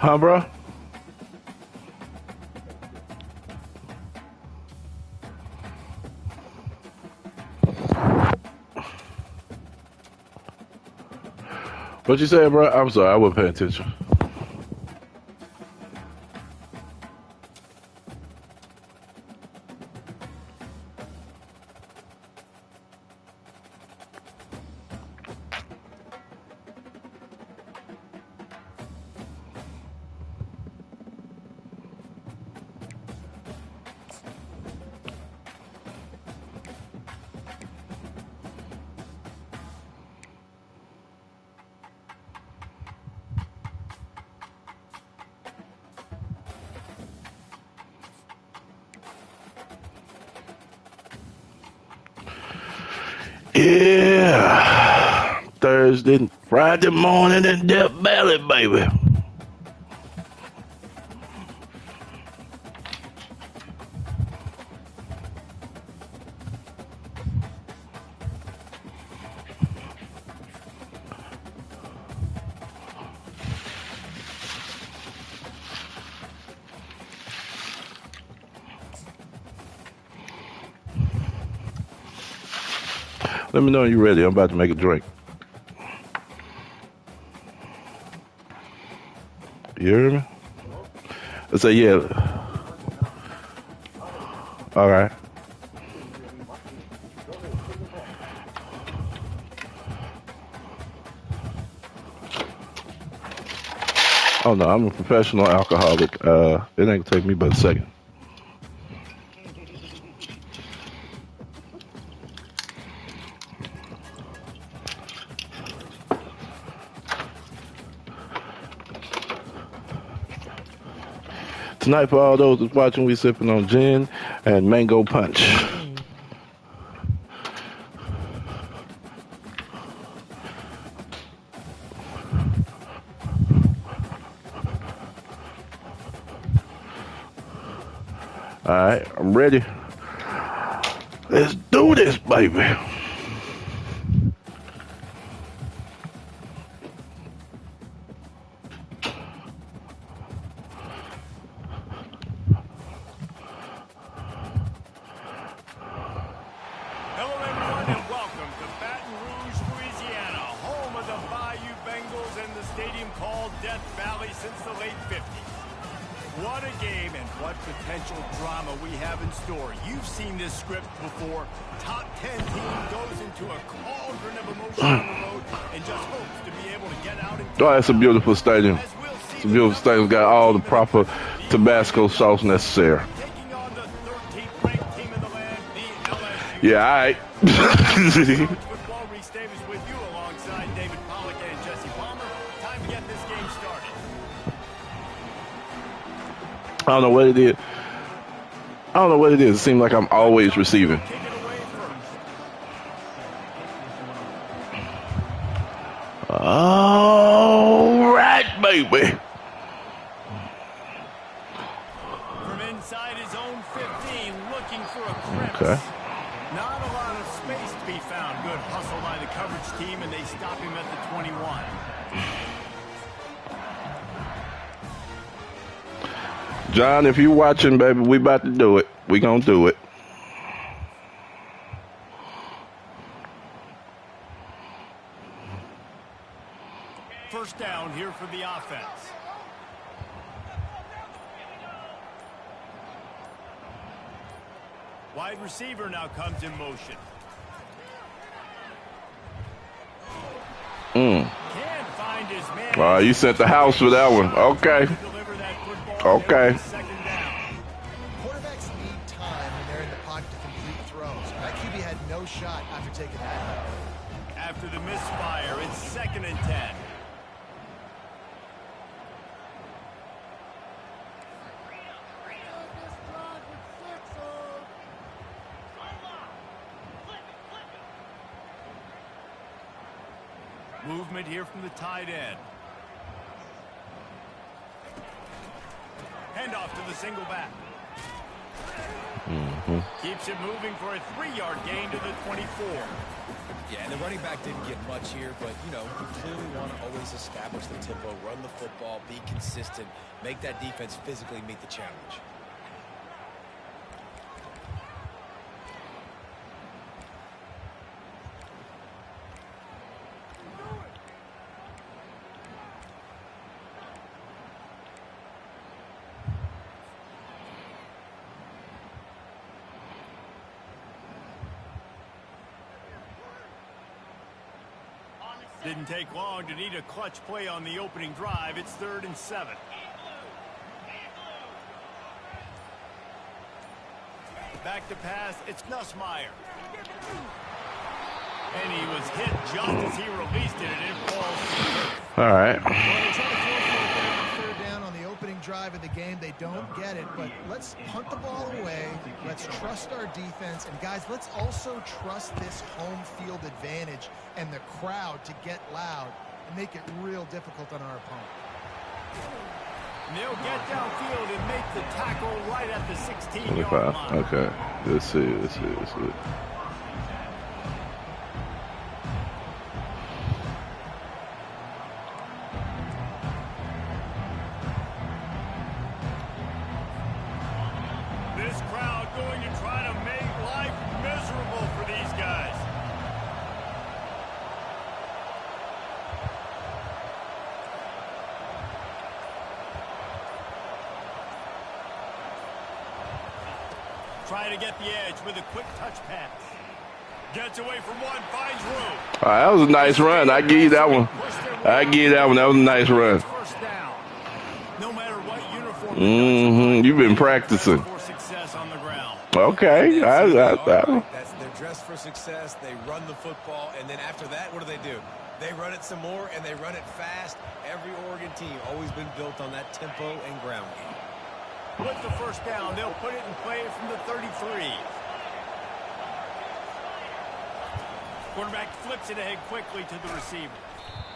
Huh, bro? What you say, bro? I'm sorry, I wasn't paying attention. Yeah. Thursday, Friday morning in Death Valley, baby. Let me know when you're ready. I'm about to make a drink. You hear me? I say, yeah. All right. Oh no, I'm a professional alcoholic. It ain't gonna take me but a second. Tonight, for all those that's watching, we sipping on gin and mango punch. All right, I'm ready. Let's do this, baby. Oh, it's a beautiful stadium. It's a beautiful stadium. Got all the proper Tabasco sauce necessary. Yeah, all right. I don't know what it is. I don't know what it is. It seems like I'm always receiving. All right, baby. From inside his own 15, looking for a crevice. Okay. Not a lot of space to be found. Good hustle by the coverage team, and they stop him at the 21. John, if you're watching, baby, we about to do it. We gonna do it. First down here for the offense. Wide receiver now comes in motion. Can't find his man. You sent the house for that one. Okay. Okay. Quarterbacks need time when they're in the pocket to complete throws. That QB had no shot after taking that. After the misfire, it's 2nd and 10. Movement here from the tight end. Handoff to the single back. Keeps it moving for a 3-yard gain to the 24. Yeah, and the running back didn't get much here, but, you know, you clearly want to always establish the tempo, run the football, be consistent, make that defense physically meet the challenge. Didn't take long to need a clutch play on the opening drive. It's 3rd and 7. Back to pass. It's Nussmeier. And he was hit just as he released it, and it falls. All right. Well, they try to force it on 3rd down on the opening drive of the game. They don't get it, but let's punt the ball away. Let's trust our defense. And, guys, let's also trust this home field advantage and the crowd to get loud and make it real difficult on our opponent. And they'll get downfield and make the tackle right at the 16-yard line. Okay. Let's see. This crowd going to try to make life miserable for these guys. Try to get the edge with a quick touch pass. Gets away from one, finds room. All right, that was a nice run. I give you that one. That was a nice run. First down. No matter what uniform. You've been practicing. For success on the ground. Okay. They're dressed for success. They run the football, and then after that, what do? They run it some more, and they run it fast. Every Oregon team always been built on that tempo and ground game. With the first down, they'll put it in play from the 33. Quarterback flips it ahead quickly to the receiver.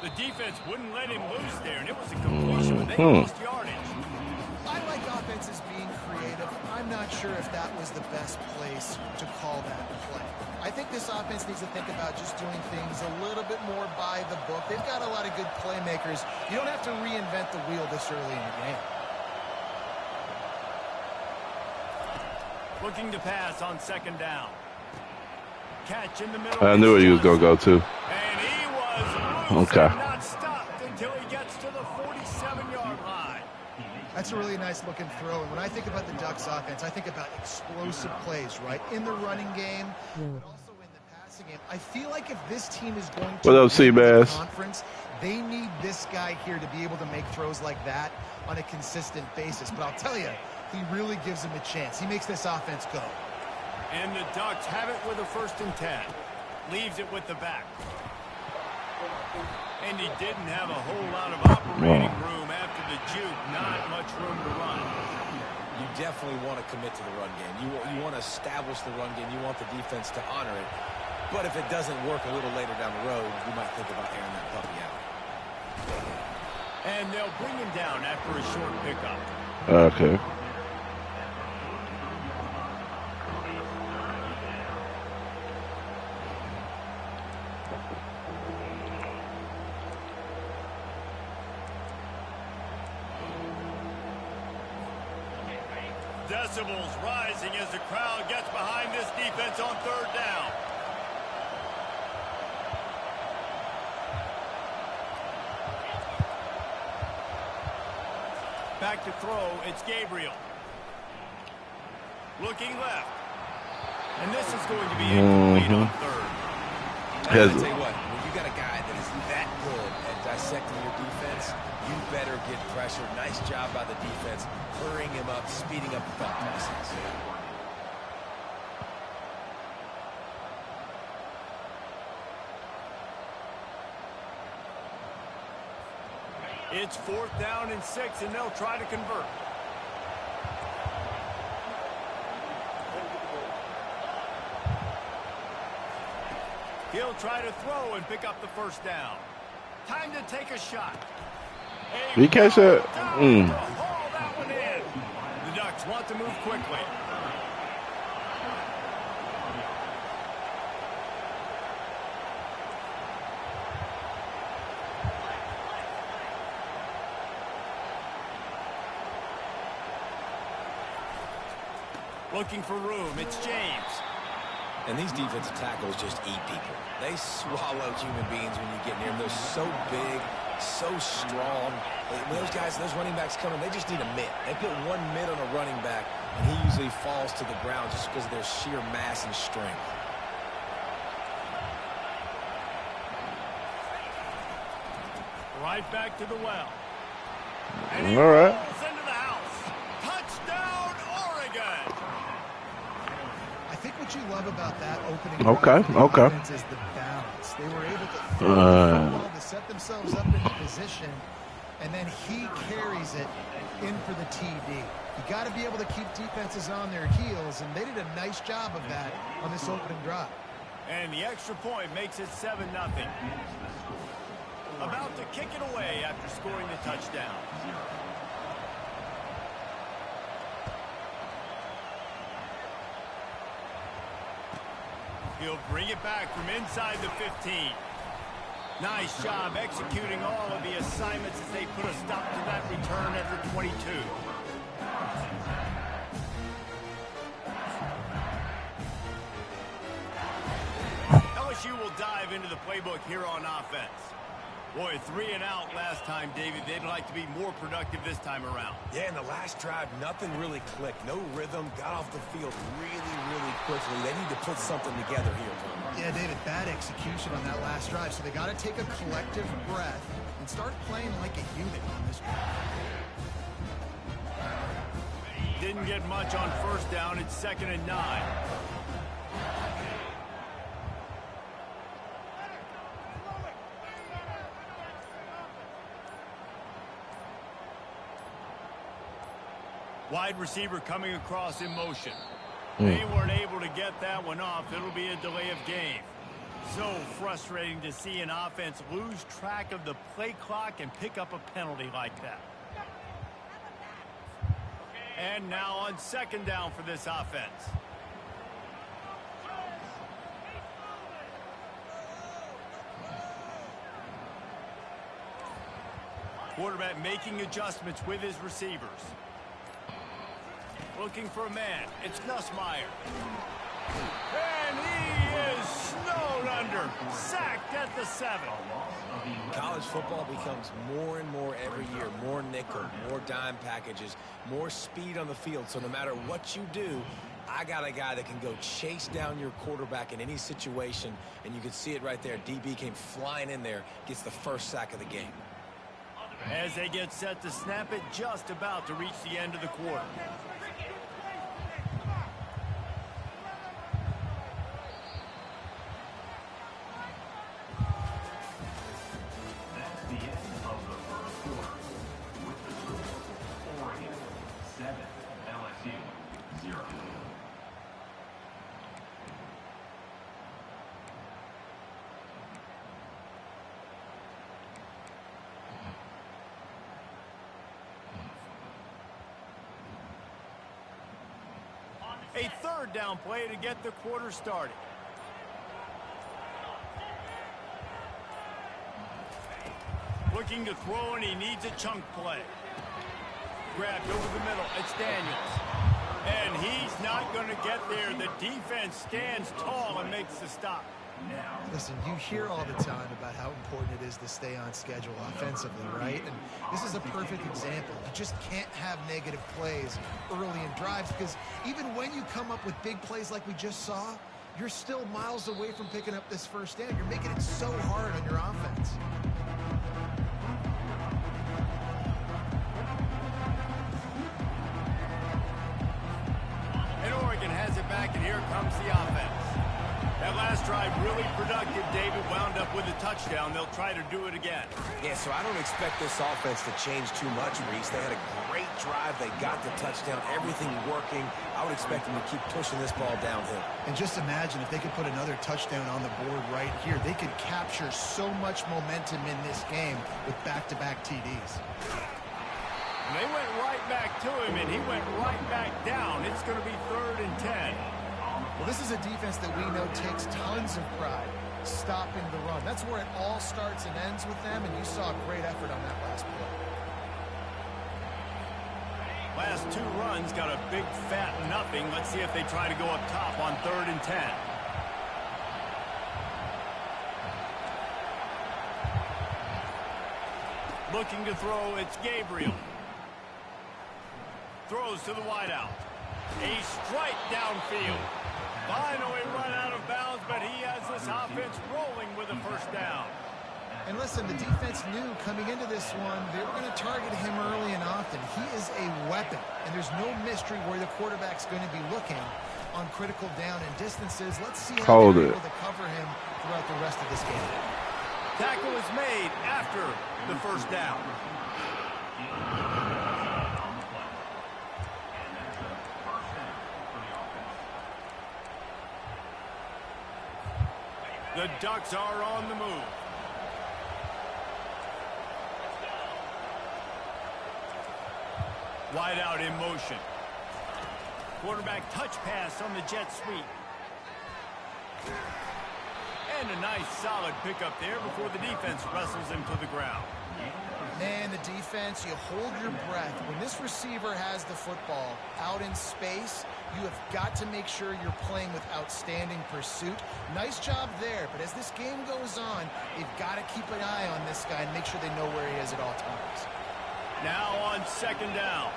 The defense wouldn't let him loose there, and it was a completion, but they lost yardage. I like offenses being creative. I'm not sure if that was the best place to call that play. I think this offense needs to think about just doing things a little bit more by the book. They've got a lot of good playmakers. You don't have to reinvent the wheel this early in the game. Looking to pass on 2nd down. Catch in the middle. I knew where he was going to go to. And he was loose and not stopped until he gets to the 47-yard line. That's a really nice looking throw. And when I think about the Ducks offense, I think about explosive plays, right? In the running game, but also in the passing game. I feel like if this team is going to win the conference, they need this guy here to be able to make throws like that on a consistent basis. But I'll tell you, he really gives him a chance. He makes this offense go. And the Ducks have it with a 1st and 10. Leaves it with the back. And he didn't have a whole lot of operating room after the juke. Not much room to run. You definitely want to commit to the run game. You want to establish the run game. You want the defense to honor it. But if it doesn't work a little later down the road, you might think about airing that puppy out. And they'll bring him down after a short pickup. Okay. Decibels rising as the crowd gets behind this defense on 3rd down. Back to throw, it's Gabriel. Looking left. And this is going to be incomplete on 3rd. I tell you what, when you got a guy that is that good at dissecting your defense, you better get pressure. Nice job by the defense, hurrying him up, speeding up the thought process. It's 4th down and 6, and they'll try to convert. He'll try to throw and pick up the 1st down. Time to take a shot. You catch that? Haul that one in. The Ducks want to move quickly. Looking for room. It's James. And these defensive tackles just eat people. They swallow human beings when you get near them. They're so big, so strong. When those guys, those running backs come in, they just need a mitt. They put one mitt on a running back, and he usually falls to the ground just because of their sheer mass and strength. Right back to the well. And All right. rolls into the house. Touchdown, Oregon. I think what you love about that opening Okay, drive for the okay. offense is the balance. They were able to throw the football to set themselves up into position, and then he carries it in for the TD. You got to be able to keep defenses on their heels, and they did a nice job of that on this opening drive. And the extra point makes it 7-0. About to kick it away after scoring the touchdown. He'll bring it back from inside the 15. Nice job executing all of the assignments as they put a stop to that return at the 22. LSU will dive into the playbook here on offense. Boy, 3 and out last time, David. They'd like to be more productive this time around. Yeah, in the last drive, nothing really clicked. No rhythm, got off the field really quickly. They need to put something together here, Tom. Yeah, David, bad execution on that last drive, so they got to take a collective breath and start playing like a unit on this drive. Didn't get much on first down. It's 2nd and 9. Wide receiver coming across in motion. They weren't able to get that one off. It'll be a delay of game. So frustrating to see an offense lose track of the play clock and pick up a penalty like that. And now on 2nd down for this offense. Quarterback making adjustments with his receivers. Looking for a man. It's Nussmeier. And he is snowed under. Sacked at the 7. College football becomes more and more every year. More nickel, more dime packages, more speed on the field. So no matter what you do, I got a guy that can go chase down your quarterback in any situation. And you can see it right there. DB came flying in there, gets the first sack of the game. As they get set to snap it, just about to reach the end of the quarter. A 3rd down play to get the quarter started. Looking to throw, and he needs a chunk play. Grabbed over the middle. It's Daniels. And he's not going to get there. The defense stands tall and makes the stop. Listen, you hear all the time about how important it is to stay on schedule offensively, right? And this is a perfect example. You just can't have negative plays early in drives because even when you come up with big plays like we just saw, you're still miles away from picking up this first down. You're making it so hard on your offense. And Oregon has it back, and here comes the offense. That last drive really productive. David wound up with a touchdown. They'll try to do it again. Yeah, so I don't expect this offense to change too much, Reese. They had a great drive. They got the touchdown. Everything working. I would expect them to keep pushing this ball downhill. And just imagine if they could put another touchdown on the board right here. They could capture so much momentum in this game with back-to-back TDs. And they went right back to him, and he went right back down. It's going to be 3rd and 10. Well, this is a defense that we know takes tons of pride stopping the run. That's where it all starts and ends with them, and you saw a great effort on that last play. Last 2 runs got a big fat nothing. Let's see if they try to go up top on 3rd and 10. Looking to throw, it's Gabriel. Throws to the wideout. A strike downfield. Finally run out of bounds, but he has this offense rolling with a first down. And listen, the defense knew coming into this one, they were going to target him early and often. He is a weapon, and there's no mystery where the quarterback's going to be looking on critical down and distances. Let's see how they're able to cover him throughout the rest of this game. Tackle is made after the first down. The Ducks are on the move. Wide out in motion. Quarterback touch pass on the jet sweep. And a nice solid pickup there before the defense wrestles him to the ground. Man, the defense, you hold your breath. When this receiver has the football out in space, you have got to make sure you're playing with outstanding pursuit. Nice job there, but as this game goes on, you've got to keep an eye on this guy and make sure they know where he is at all times. Now on 2nd down.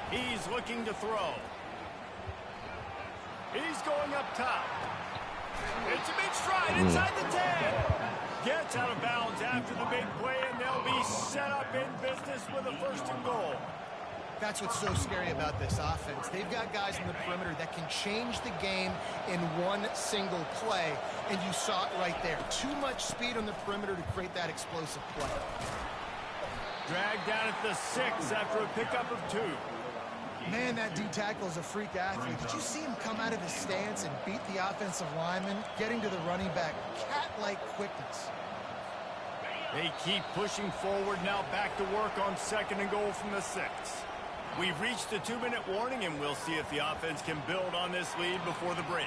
He's looking to throw. He's going up top. It's a big stride inside the 10. Gets out of bounds after the big play, and they'll be set up in business with a 1st and goal. That's what's so scary about this offense. They've got guys in the perimeter that can change the game in one single play, and you saw it right there. Too much speed on the perimeter to create that explosive play. Dragged down at the 6 after a pickup of 2. Man, that D-tackle is a freak athlete. Did you see him come out of his stance and beat the offensive lineman, getting to the running back? Cat-like quickness. They keep pushing forward, now back to work on 2nd and goal from the 6. We've reached the 2-minute warning, and we'll see if the offense can build on this lead before the break.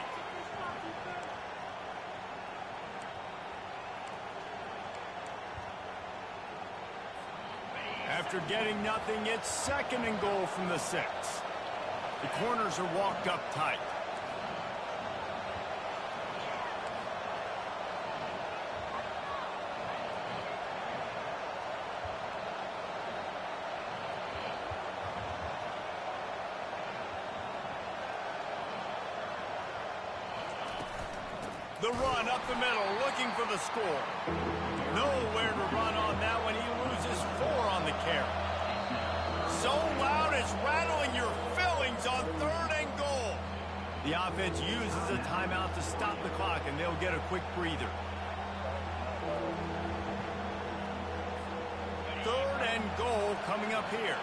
After getting nothing, it's 2nd and goal from the 6. The corners are walked up tight. The run up the middle, looking for the score. Nowhere to run on that one. He loses 4 on the carry. So loud it's rattling your fillings on 3rd and goal. The offense uses a timeout to stop the clock, and they'll get a quick breather. 3rd and goal coming up here.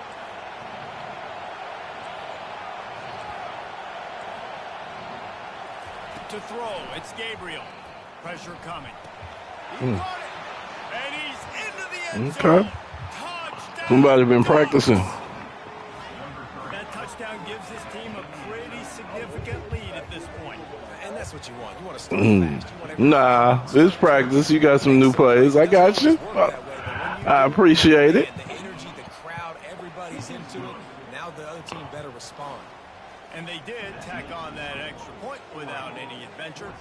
To throw, it's Gabriel. Pressure coming. He got it, and he's into the end zone. Touchdown. Somebody's been practicing. That touchdown gives his team a pretty significant lead at this point. And that's what you want. You want to start fast. You want Nah, it's practice. You got some new plays. I got you. I appreciate it. the energy, the crowd, everybody's into it. Now the other team better respond. And they did tack on that extra point without any adventure.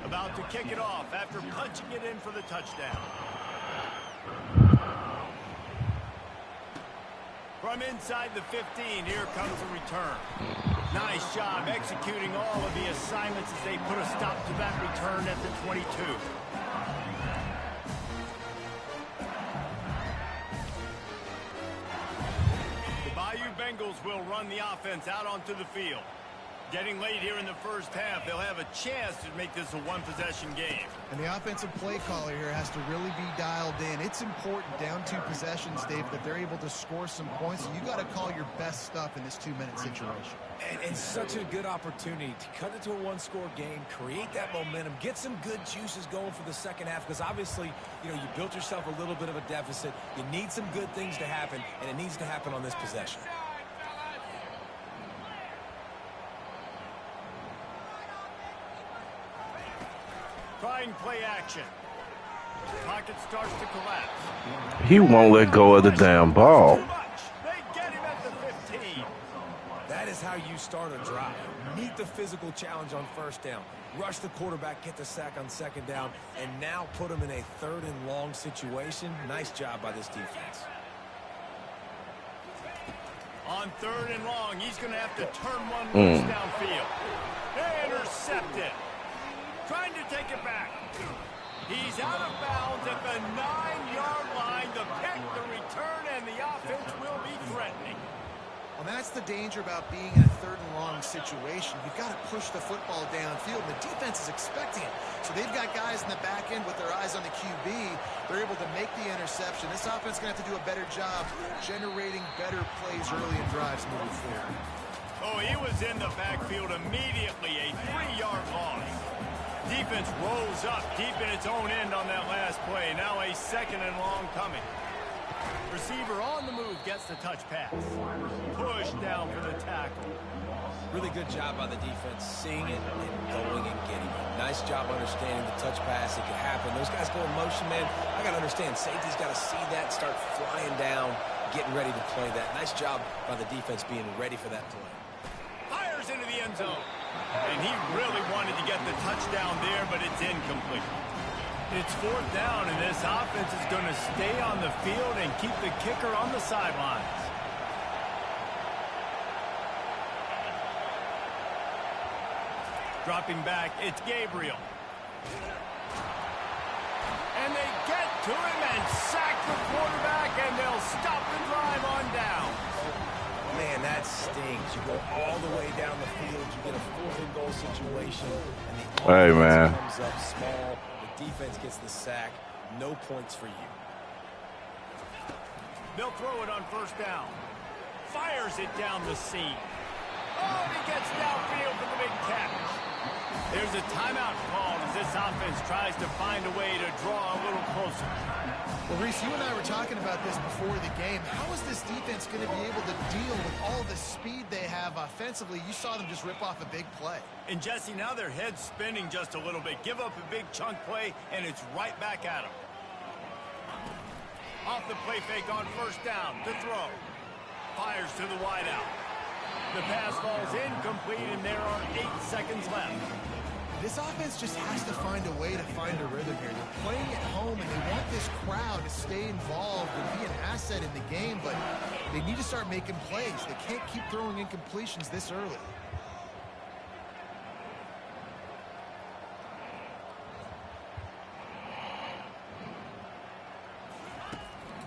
About to kick it off after punching it in for the touchdown. From inside the 15, here comes the return. Nice job executing all of the assignments as they put a stop to that return at the 22. The Bayou Bengals will run the offense out onto the field. Getting late here in the first half, they'll have a chance to make this a one-possession game. And the offensive play caller here has to really be dialed in. It's important down 2 possessions, Dave, that they're able to score some points. So you got to call your best stuff in this 2-minute situation. And such a good opportunity to cut it to a 1-score game, create that momentum, get some good juices going for the second half, because obviously, you know, you built yourself a little bit of a deficit. You need some good things to happen, and it needs to happen on this possession. Trying play action. Pocket starts to collapse. He won't let go of the damn ball. They get him at the 15. is how you start a drive. Meet the physical challenge on first down. Rush the quarterback, get the sack on second down, and now put them in a 3rd and long situation. Nice job by this defense. On 3rd and long, he's going to have to turn one loose downfield. Intercepted. Trying to take it back. He's out of bounds at the 9-yard line. The pick, the return, and the offense will be threatening. Well, that's the danger about being in a 3rd and long situation. You've got to push the football downfield, and the defense is expecting it. So they've got guys in the back end with their eyes on the QB. They're able to make the interception. This offense is going to have to do a better job generating better plays early in drives moving forward. Oh, he was in the backfield immediately. A 3-yard loss. Defense rolls up deep in its own end on that last play. Now a 2nd and long coming. Receiver on the move gets the touch pass. Push down for the tackle. Really good job by the defense, seeing it and going and getting it. Nice job understanding the touch pass. It could happen. Those guys go in motion, man. I got to understand, safety's got to see that, start flying down, getting ready to play that. Nice job by the defense being ready for that play. Fires into the end zone. And he really wanted to get the touchdown there, but it's incomplete. It's 4th down, and this offense is going to stay on the field and keep the kicker on the sidelines. Dropping back, it's Gabriel. And they get to him and sack the quarterback, and they'll stop the drive on down. Man, that stings. You go all the way down the field, you get a 4th and goal situation, and the offense comes up small. The defense gets the sack. No points for you. They'll throw it on 1st down. Fires it down the seam. Oh, he gets downfield for the big catch. There's a timeout called as this offense tries to find a way to draw a little closer. Well, Reese, you and I were talking about this before the game. How is this defense going to be able to deal with all the speed they have offensively? You saw them just rip off a big play. And, Jesse, now their head's spinning just a little bit. Give up a big chunk play, and it's right back at them. Off the play fake on 1st down to throw. Fires to the wideout. The pass falls incomplete, and there are 8 seconds left. This offense just has to find a way to find a rhythm here. They're playing at home, and they want this crowd to stay involved and be an asset in the game, but they need to start making plays. They can't keep throwing incompletions this early.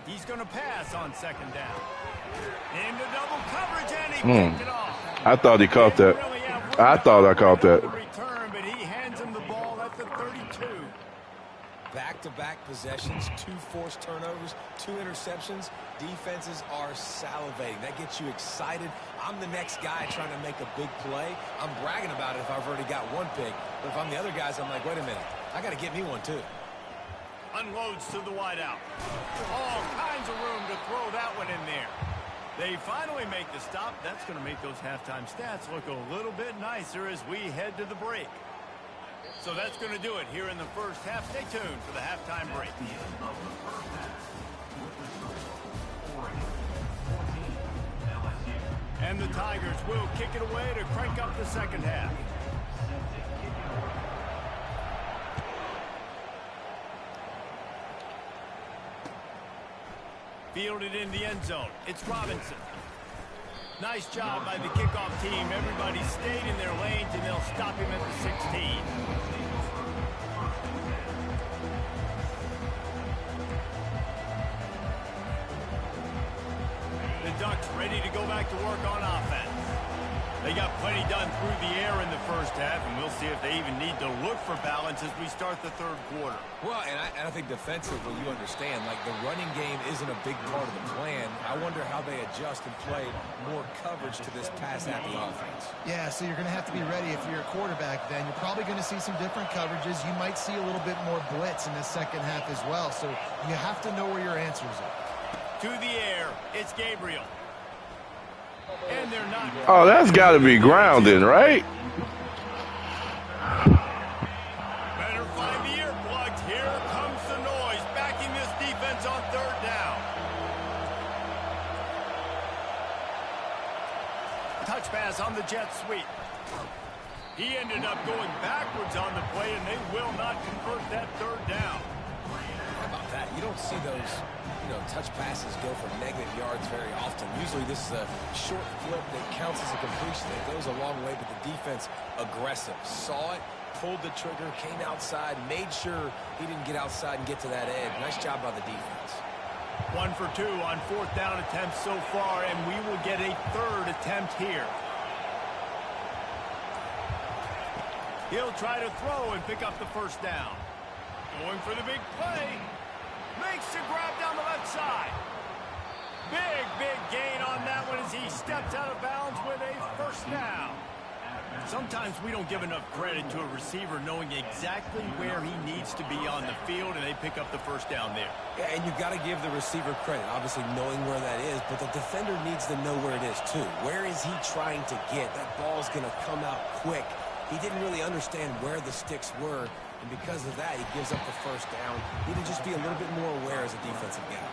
He's going to pass on 2nd down. Into double coverage, and he picked it off. I thought he caught that. I thought I caught that. Return, but he hands him the ball at the 32. Back-to-back possessions, 2 forced turnovers, 2 interceptions. Defenses are salivating. That gets you excited. I'm the next guy trying to make a big play. I'm bragging about it if I've already got 1 pick. But if I'm the other guys, I'm like, wait a minute. I got to get me 1 too. Unloads to the wideout. All kinds of room to throw that one in there. They finally make the stop. That's going to make those halftime stats look a little bit nicer as we head to the break. So that's going to do it here in the first half. Stay tuned for the halftime break. And the Tigers will kick it away to crank up the second half. Fielded in the end zone. It's Robinson. Nice job by the kickoff team. Everybody stayed in their lanes, and they'll stop him at the 16. The Ducks ready to go back to work on offense. They got plenty done through the air in the first half, and we'll see if they even need to look for balance as we start the 3rd quarter. Well, and I think defensively, you understand, like the running game isn't a big part of the plan. I wonder how they adjust and play more coverage to this pass-happy offense. Yeah, so you're going to have to be ready if you're a quarterback then. You're probably going to see some different coverages. You might see a little bit more blitz in the second half as well, so you have to know where your answers are. To the air, it's Gabriel. And they're not. Oh, that's got to be grounding, right? Better find the earplugs. Here comes the noise, backing this defense on 3rd down. touch pass on the jet sweep. He ended up going backwards on the play, and they will not convert that third down. How about that? You don't see those, touch passes go for negative yards very often. Usually this is a short flip that counts as a completion. It goes a long way, but the defense aggressive. Saw it, pulled the trigger, came outside, made sure he didn't get outside and get to that edge. Nice job by the defense. 1 for 2 on 4th down attempts so far, and we will get a 3rd attempt here. He'll try to throw and pick up the 1st down. Going for the big play. Makes the grab down the left side. Big gain on that one as he steps out of bounds with a 1st down. Sometimes we don't give enough credit to a receiver knowing exactly where he needs to be on the field, and they pick up the 1st down there. Yeah, and you've got to give the receiver credit, obviously knowing where that is, but the defender needs to know where it is too. Where is he trying to get? That ball's going to come out quick. He didn't really understand where the sticks were, and because of that, he gives up the 1st down. He need to just be a little bit more aware as a defensive guy.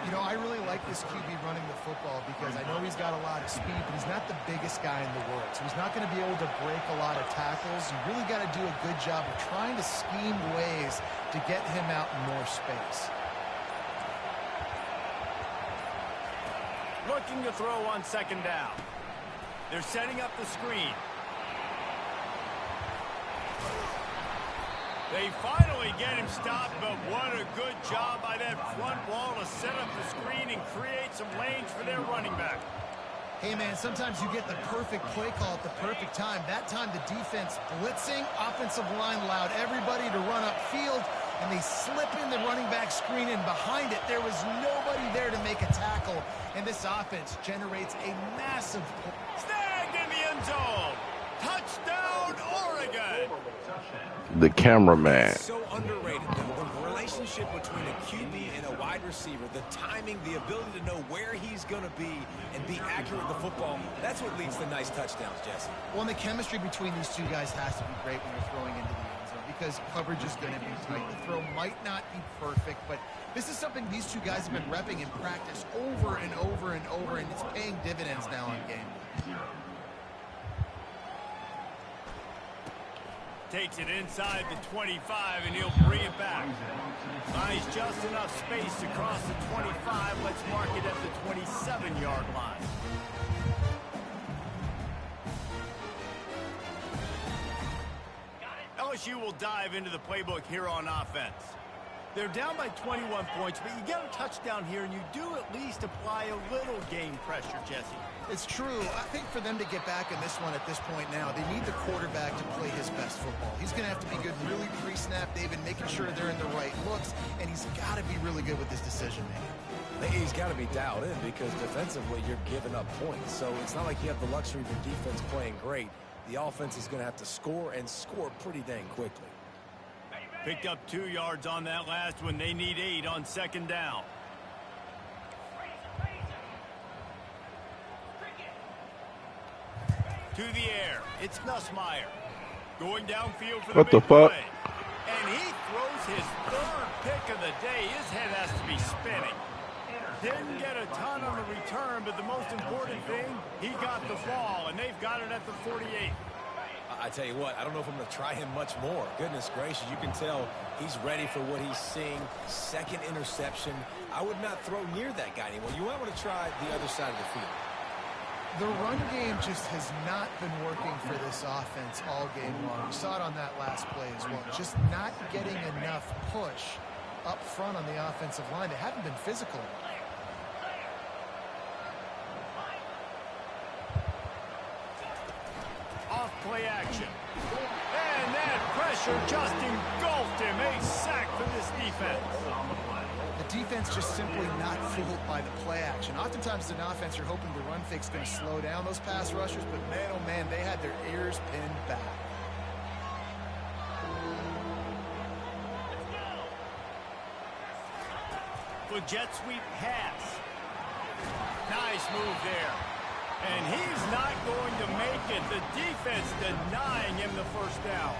I really like this QB running the football because I know he's got a lot of speed, but he's not the biggest guy in the world. So he's not going to be able to break a lot of tackles. You really got to do a good job of trying to scheme ways to get him out in more space. Looking to throw on 2nd down. They're setting up the screen. They finally get him stopped, but what a good job by that front wall to set up the screen and create some lanes for their running back. Hey, man, sometimes you get the perfect play call at the perfect time. That time the defense blitzing, offensive line allowed everybody to run upfield, and they slip in the running back screen, and behind it there was nobody there to make a tackle, and this offense generates a massive snagged in the end zone. Touchdown, Oregon. The cameraman. So underrated, though. The relationship between a QB and a wide receiver, the timing, the ability to know where he's going to be and be accurate with the football, that's what leads to nice touchdowns, Jesse. Well, and the chemistry between these two guys has to be great when you're throwing into the end zone because coverage is going to be tight. The throw might not be perfect, but this is something these two guys have been repping in practice over and over and over, and it's paying dividends now on game. Takes it inside the 25, and he'll bring it back. Finds just enough space to cross the 25. Let's mark it at the 27-yard line. LSU will dive into the playbook here on offense. They're down by 21 points, but you get a touchdown here, and you do at least apply a little game pressure, Jesse. It's true. I think for them to get back in this one at this point now, they need the quarterback to play his best football. He's going to have to be good really pre-snap, David, making sure they're in the right looks, and he's got to be really good with his decision-making. He's got to be dialed in because defensively you're giving up points. So it's not like you have the luxury of your defense playing great. The offense is going to have to score and score pretty dang quickly. Picked up 2 yards on that last one. They need 8 on 2nd down. To the air. It's Nussmeier. Going downfield for the What the big fuck? play. And he throws his 3rd pick of the day. His head has to be spinning. Didn't get a ton on the return, but the most important thing, he got the ball, and they've got it at the 48. I tell you what, I don't know if I'm going to try him much more. Goodness gracious, you can tell he's ready for what he's seeing. 2nd interception. I would not throw near that guy anymore. You might want to try the other side of the field. The run game just has not been working for this offense all game long. We saw it on that last play as well. Just not getting enough push up front on the offensive line. They haven't been physical. Off play action. And that pressure just engulfed him. A sack for this defense. The defense just simply not fooled by the play action. Oftentimes, an offense, you're hoping the run fake's going to slow down those pass rushers, but man, oh man, they had their ears pinned back. The jet sweep pass. Nice move there. And he's not going to make it. The defense denying him the 1st down.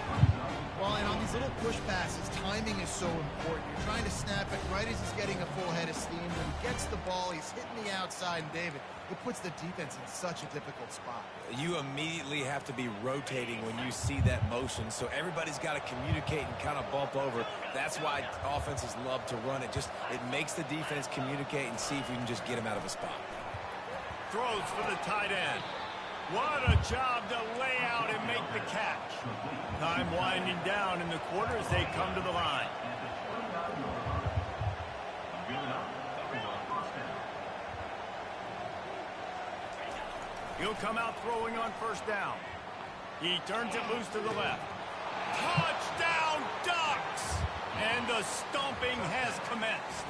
Well, and on these little push passes, timing is so important. You're trying to snap it right as he's getting a full head of steam. When he gets the ball, he's hitting the outside, and David, it puts the defense in such a difficult spot. You immediately have to be rotating when you see that motion, so everybody's got to communicate and kind of bump over. That's why offenses love to run it. It makes the defense communicate and see if you can just get him out of a spot. Throws for the tight end. What a job to lay out and make the catch. Time winding down in the quarter as they come to the line. He'll come out throwing on first down. He turns it loose to the left. Touchdown, Ducks! And the stomping has commenced.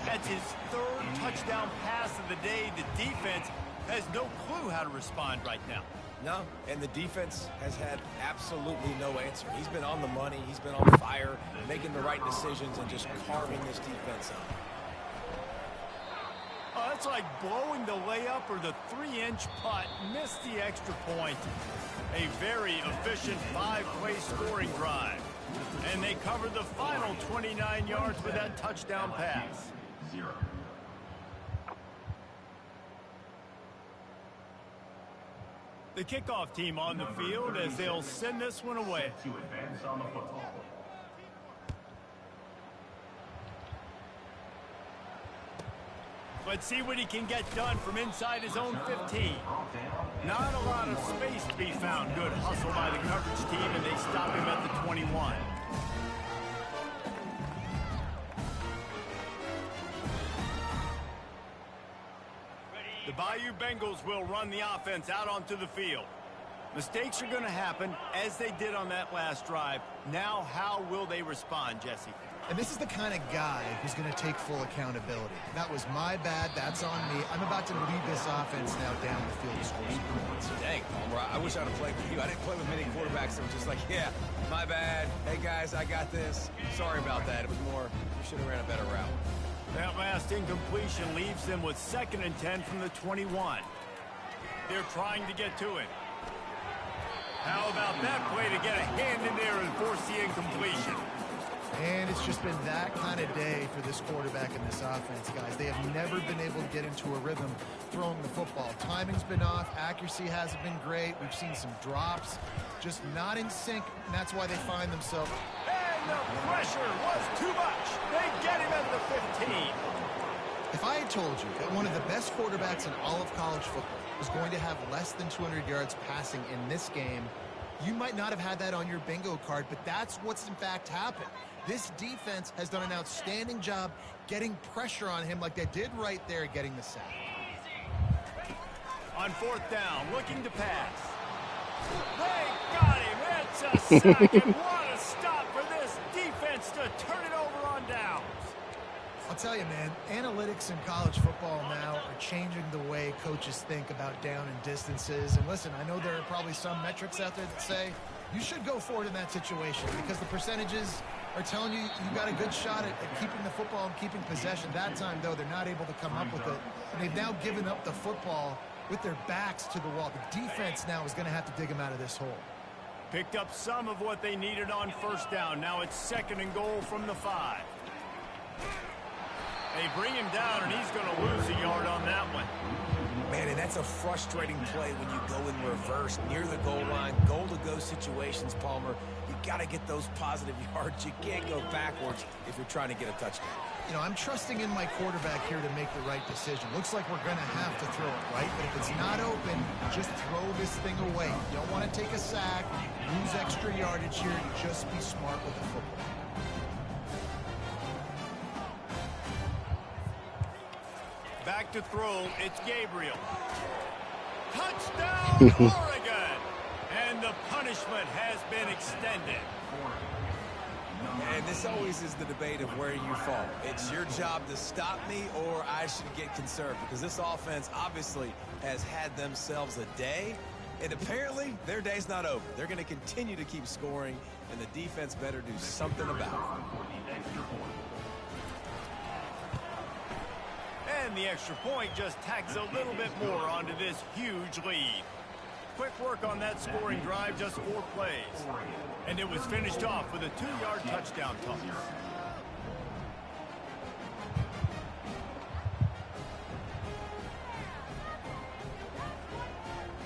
That's his third touchdown pass of the day. The defense has no clue how to respond right now. No, and the defense has had absolutely no answer. He's been on the money. He's been on fire, making the right decisions and just carving this defense up. Oh, that's like blowing the layup or the 3-inch putt. Missed the extra point. A very efficient 5-play scoring drive. And they covered the final 29 yards with that touchdown pass. The kickoff team on the field as they'll send this one away. Let's see what he can get done from inside his own 15. Not a lot of space to be found. Good hustle by the coverage team, and they stop him at the 21. The Bayou Bengals will run the offense out onto the field. Mistakes are going to happen, as they did on that last drive. Now, how will they respond, Jesse? And this is the kind of guy who's going to take full accountability. That was my bad. That's on me. I'm about to lead this offense now down the field to score some points. Dang, Palmer, I wish I'd have played with you. I didn't play with many quarterbacks that were just like, yeah, my bad. Hey, guys, I got this. Sorry about that. It was more, you should have ran a better route. That last incompletion leaves them with 2nd and 10 from the 21. They're trying to get to it. How about that play to get a hand in there and force the incompletion? And it's just been that kind of day for this quarterback and this offense, guys. They have never been able to get into a rhythm throwing the football. Timing's been off. Accuracy hasn't been great. We've seen some drops, just not in sync, and that's why they find themselves. And the pressure was too much. They get him at the 15. If I had told you that one of the best quarterbacks in all of college football was going to have less than 200 yards passing in this game, you might not have had that on your bingo card, but that's what's in fact happened. This defense has done an outstanding job getting pressure on him like they did right there getting the sack. On 4th down, looking to pass. They got him. It's a sack, and what a stop for this defense to turn it over on downs. I'll tell you, man, analytics in college football now are changing the way coaches think about down and distances. And listen, I know there are probably some metrics out there that say you should go for it in that situation because the percentages are telling you you got a good shot at keeping the football and keeping possession. That time, though, they're not able to come up with it. And they've now given up the football with their backs to the wall. The defense now is going to have to dig them out of this hole. Picked up some of what they needed on 1st down. Now it's 2nd and goal from the 5. They bring him down, and he's going to lose a yard on that one. Man, and that's a frustrating play when you go in reverse near the goal line, goal-to-go situations, Palmer. You got to get those positive yards. You can't go backwards if you're trying to get a touchdown. You know, I'm trusting in my quarterback here to make the right decision. Looks like we're going to have to throw it, right? But if it's not open, just throw this thing away. You don't want to take a sack, lose extra yardage here. Just be smart with the football. Back to throw, it's Gabriel. Touchdown, Oregon! And the punishment has been extended. And this always is the debate of where you fall. It's your job to stop me or I should get conserved because this offense obviously has had themselves a day, and apparently their day's not over. They're going to continue to keep scoring, and the defense better do something about it. And the extra point just tacks a little bit more onto this huge lead. quick work on that scoring drive, just 4 plays. And it was finished off with a 2-yard touchdown toss.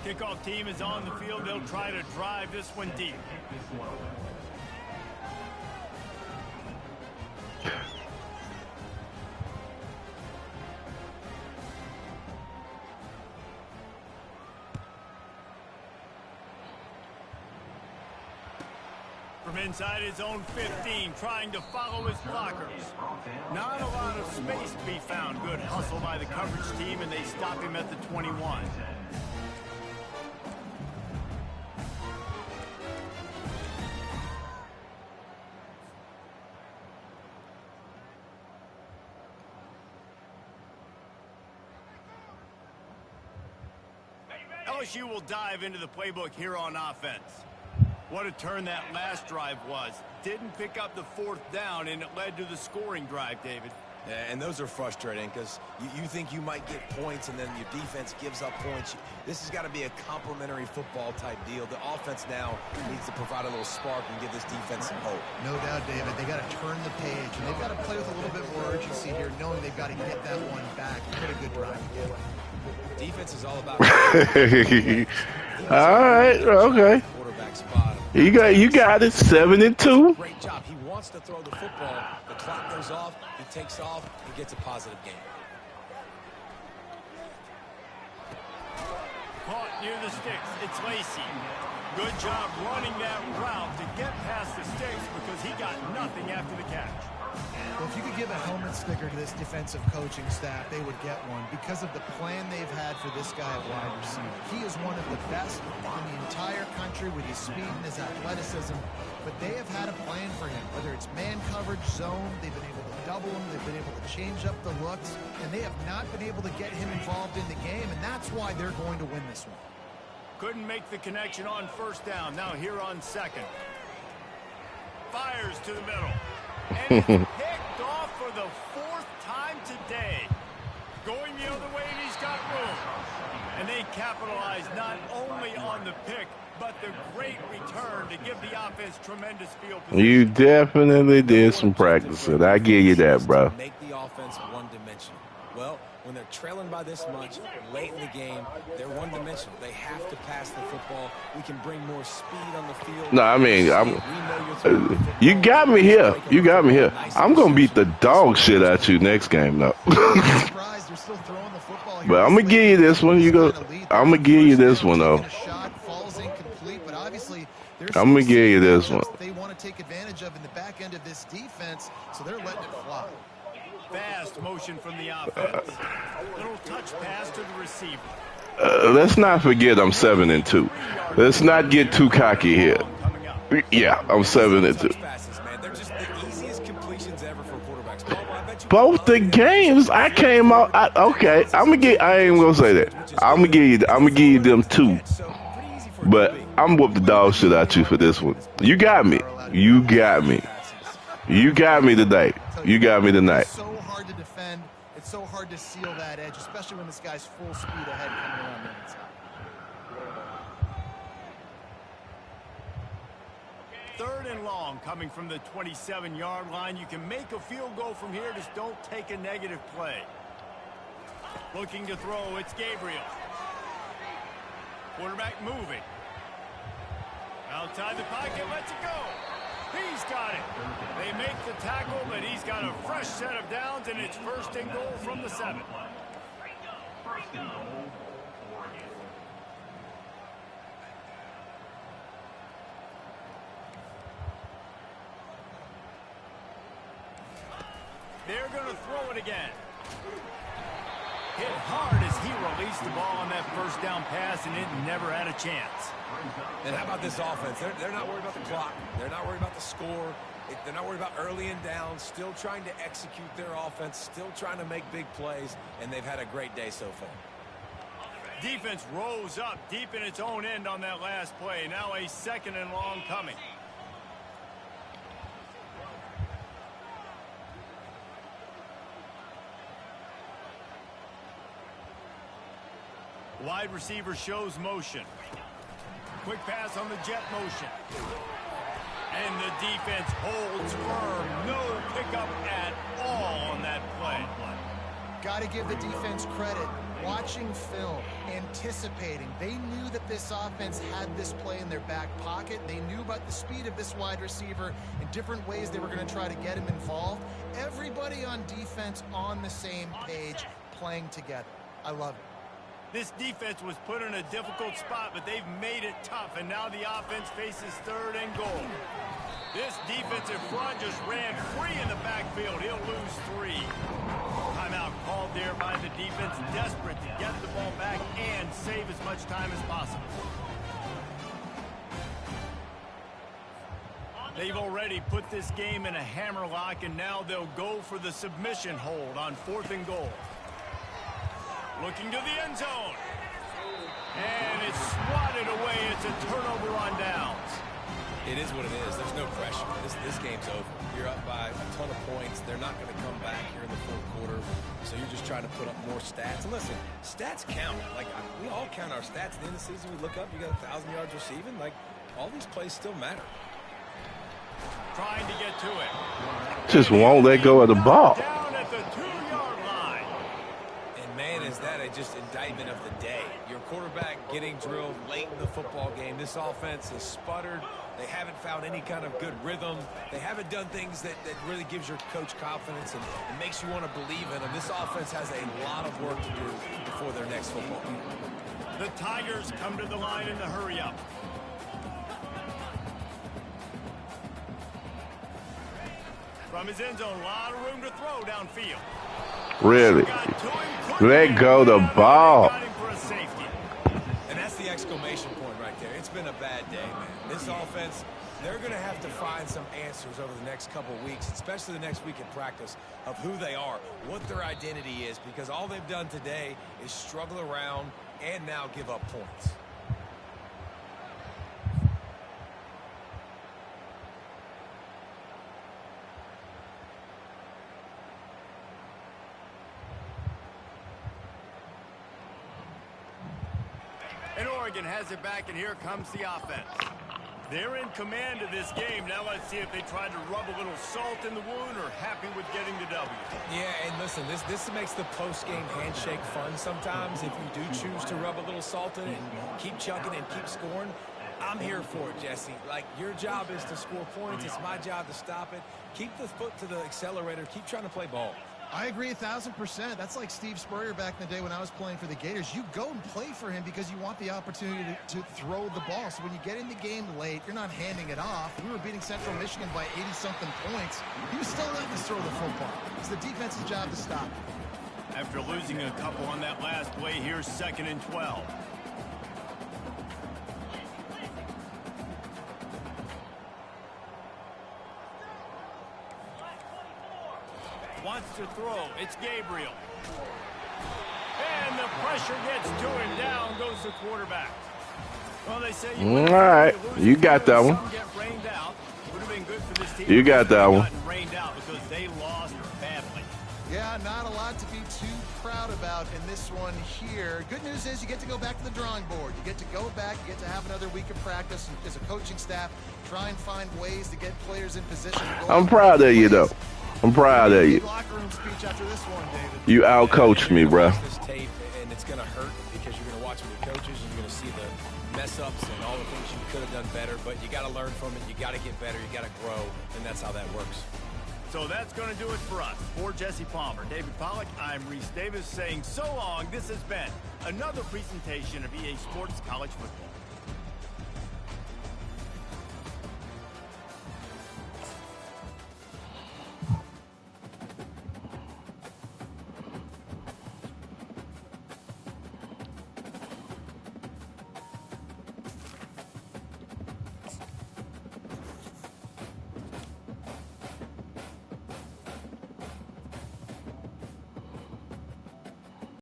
Kickoff team is on the field. They'll try to drive this one deep. From inside his own 15, trying to follow his blockers. Not a lot of space to be found. Good hustle by the coverage team, and they stop him at the 21. LSU will dive into the playbook here on offense. What a turn that last drive was. Didn't pick up the 4th down, and it led to the scoring drive, David. Yeah, and those are frustrating because you think you might get points and then your defense gives up points. This has got to be a complementary football type deal. The offense now needs to provide a little spark and give this defense some hope. No doubt, David. They got to turn the page, and they've got to play with a little bit more urgency here, knowing they've got to get that one back. Put a good drive together. Defense is all about. All right, okay. Quarterback spot. You got it. 7-2. Great job. He wants to throw the football. The clock goes off. He takes off. He gets a positive gain. Caught near the sticks. It's Lacy. Good job running that route to get past the sticks because he got nothing after the catch. Well, if you could give a helmet sticker to this defensive coaching staff, they would get one because of the plan they've had for this guy at wide receiver. He is one of the best in the entire country with his speed and his athleticism, but they have had a plan for him, whether it's man coverage, zone, they've been able to double him, they've been able to change up the looks, and they have not been able to get him involved in the game, and that's why they're going to win this one. Couldn't make the connection on 1st down. Now here on 2nd. Fires to the middle. And it's picked off for the 4th time today. Going the other way, and he's got room. And they capitalize not only on the pick, but the great return to give the offense tremendous field position. You definitely did some practicing. I give you that, bro. Make the offense one-dimensional. Well, when they're trailing by this much late in the game, they're one-dimensional. They have to pass the football. We can bring more speed on the field. No, I mean, you got me here. You got me here. I'm gonna beat the dog shit out you next game, though. But I'm gonna give you this one. I'm gonna give you this one, though. I'm gonna give you this one. They want to take advantage of in the back end of this defense, so they're letting it fly. Fast motion from the offense. Little touch pass to the receiver. Let's not forget I'm 7-2. Let's not get too cocky here. Yeah, I'm 7-2. Both the games I came out. Okay, I ain't gonna say that. I'm gonna give you them 2. But I'm whoop the dog shit out you for this one. You got me. You got me. You got me today. You got me tonight. It's so hard to defend. It's so hard to seal that edge, especially when this guy's full speed ahead coming around the inside. 3rd and long coming from the 27-yard line. You can make a field goal from here. Just don't take a negative play. Looking to throw. It's Gabriel. Quarterback moving. Outside the pocket. Lets it go. He's got it. They make the tackle, but he's got a fresh set of downs, and it's 1st and goal from the 7. They're going to throw it again. Hit hard as he released the ball on that 1st down pass, and it never had a chance. And how about this offense? They're not worried about the clock. They're not worried about the score. They're not worried about early and down. Still trying to execute their offense. Still trying to make big plays. And they've had a great day so far. Defense rose up deep in its own end on that last play. Now a 2nd and long coming. Wide receiver shows motion. Quick pass on the jet motion. And the defense holds firm. No pickup at all on that play. Got to give the defense credit. Watching film, anticipating. They knew that this offense had this play in their back pocket. They knew about the speed of this wide receiver and different ways they were going to try to get him involved. Everybody on defense on the same page, playing together. I love it. This defense was put in a difficult spot, but they've made it tough, and now the offense faces 3rd and goal. This defensive front just ran free in the backfield. He'll lose 3. Timeout called there by the defense, desperate to get the ball back and save as much time as possible. They've already put this game in a hammerlock, and now they'll go for the submission hold on 4th and goal. Looking to the end zone. And it's swatted away. It's a turnover on downs. It is what it is. There's no pressure. This game's over. You're up by a ton of points. They're not going to come back here in the 4th quarter. So you're just trying to put up more stats. And listen, stats count. Like, we all count our stats. At the end of the season, we look up, you got 1,000 yards receiving. Like, all these plays still matter. Trying to get to it. Just won't let go of the ball. Down at the 2-yard line. And, man, is that a just indictment of the day. Your quarterback getting drilled late in the football game. This offense has sputtered. They haven't found any kind of good rhythm. They haven't done things that really gives your coach confidence and makes you want to believe in them. This offense has a lot of work to do before their next football game. The Tigers come to the line in the hurry-up. From his end zone, a lot of room to throw downfield. Really? Let go the ball. And that's the exclamation point right there. It's been a bad day, man. This offense, they're going to have to find some answers over the next couple of weeks, especially the next week in practice, of who they are, what their identity is, because all they've done today is struggle around and now give up points. And Oregon has it back, and here comes the offense. They're in command of this game. Now let's see if they try to rub a little salt in the wound or happy with getting the W. Yeah, and listen, this makes the post-game handshake fun sometimes. If you do choose to rub a little salt in it and keep chucking and keep scoring, I'm here for it, Jesse. Like, your job is to score points. It's my job to stop it. Keep the foot to the accelerator. Keep trying to play ball. I agree 1,000%. That's like Steve Spurrier back in the day when I was playing for the Gators. You go and play for him because you want the opportunity to throw the ball. So when you get in the game late, you're not handing it off. We were beating Central Michigan by 80-something points. He was still letting us throw the football. It's the defense's job to stop it. After losing a couple on that last play, here's 2nd and 12. Wants to throw. It's Gabriel. And the pressure gets to him. Down goes the quarterback. Well, they say all right, you got that one. You got that one. Rained out because they lost badly. Yeah, not a lot to be too proud about in this one here. Good news is you get to go back to the drawing board. You get to go back, you get to have another week of practice as a coaching staff, try and find ways to get players in position. I'm proud of you, though. I'm proud of you. Locker room speech after this one, David. You out-coached me, bro. This tape, and it's going to hurt because you're going to watch it with coaches and you're going to see the mess-ups and all the things you could have done better, but you got to learn from it. You got to get better. You got to grow, and that's how that works. So that's going to do it for us. For Jesse Palmer, David Pollack, I'm Reese Davis saying so long. This has been another presentation of EA Sports College Football.